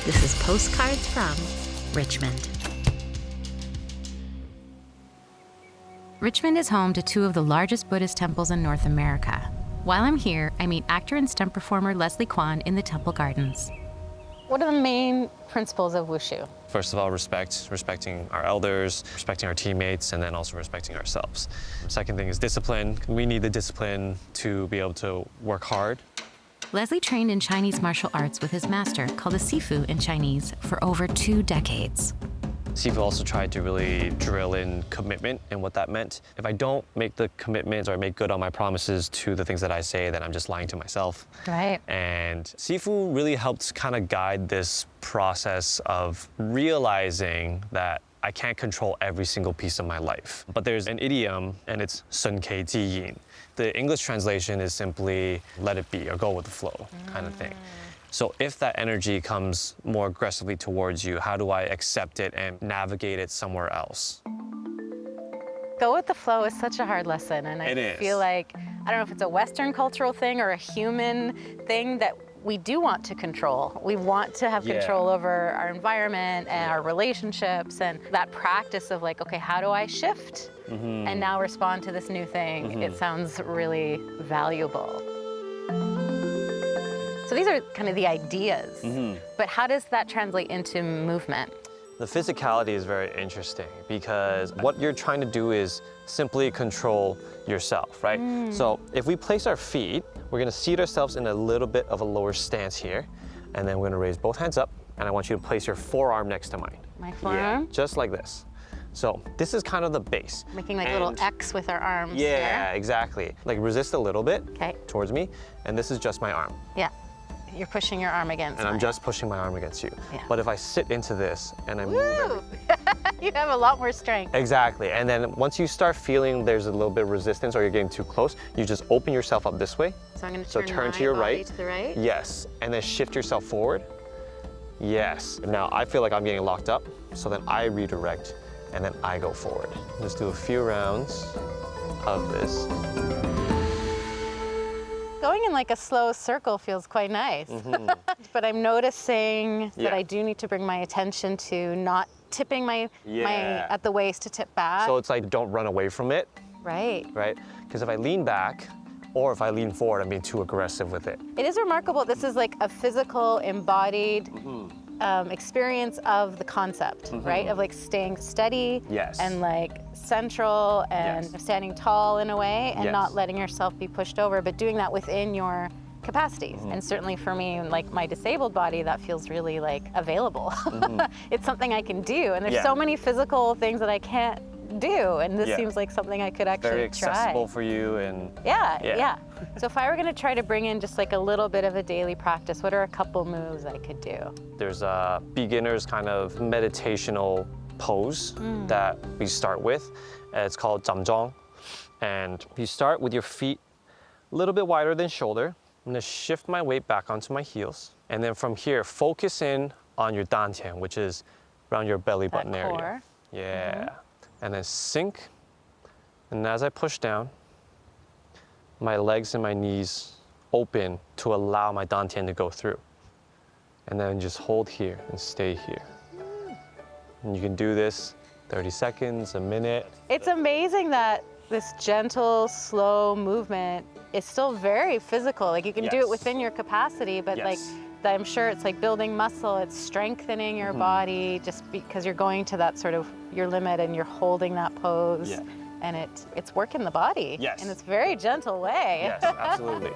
This is Postcards from Richmond. Richmond is home to two of the largest Buddhist temples in North America. While I'm here, I meet actor and stunt performer Leslie Kwan in the temple gardens. What are the main principles of Wushu? First of all, respecting our elders, respecting our teammates, and then also respecting ourselves. Second thing is discipline. We need the discipline to be able to work hard. Leslie trained in Chinese martial arts with his master, called a Sifu in Chinese, for over 2 decades. Sifu also tried to really drill in commitment and what that meant. If I don't make the commitments or make good on my promises to the things that I say, then I'm just lying to myself. Right. And Sifu really helped kind of guide this process of realizing that I can't control every single piece of my life. But there's an idiom, and it's sun kei ji yin. The English translation is simply let it be or go with the flow kind of thing. So if that energy comes more aggressively towards you, how do I accept it and navigate it somewhere else? Go with the flow is such a hard lesson, and I feel like, I don't know if it's a Western cultural thing or a human thing that we do want to control. We want to have control over our environment and our relationships, and that practice of like, okay, how do I shift and now respond to this new thing? It sounds really valuable. So these are kind of the ideas, but how does that translate into movement? The physicality is very interesting because what you're trying to do is simply control yourself, right? So if we place our feet, we're gonna seat ourselves in a little bit of a lower stance here, and then we're gonna raise both hands up, and I want you to place your forearm next to mine. My forearm? Yeah, just like this. So this is kind of the base. Making like a little X with our arms. Yeah, there. exactly. Like resist a little bit towards me, and this is just my arm. Yeah. You're pushing your arm against And I'm just pushing my arm against you. Yeah. But if I sit into this and I move you have a lot more strength. Exactly. And then once you start feeling there's a little bit of resistance or you're getting too close, you just open yourself up this way. So I'm going to turn to your right. To the right. Yes. And then shift yourself forward. Yes. Now I feel like I'm getting locked up. So then I redirect and then I go forward. Just do a few rounds of this. Going in like a slow circle feels quite nice. But I'm noticing that I do need to bring my attention to not tipping my at the waist to tip back. So it's like don't run away from it. Right. Right? Because if I lean back or if I lean forward, I'm being too aggressive with it. It is remarkable. This is like a physical, embodied experience of the concept, right? Of like staying steady and like central and standing tall in a way and not letting yourself be pushed over, but doing that within your capacities. And certainly for me, like my disabled body, that feels really like available. It's something I can do. And there's so many physical things that I can't do. And this seems like something I could actually Very try. accessible for you and Yeah. So if I were gonna try to bring in just like a little bit of a daily practice, what are a couple moves I could do? There's a beginner's kind of meditational pose that we start with. It's called jamjong. And you start with your feet a little bit wider than shoulder. I'm gonna shift my weight back onto my heels. And then from here, focus in on your dantian, which is around your belly button That core. area. Yeah. And then sink. And as I push down, my legs and my knees open to allow my dantian to go through. And then just hold here and stay here. And you can do this 30 seconds, a minute. It's amazing that this gentle, slow movement is still very physical. Like you can do it within your capacity, but like I'm sure it's like building muscle, it's strengthening your body just because you're going to that sort of your limit and you're holding that pose and it's working the body in this very gentle way. Yes, absolutely.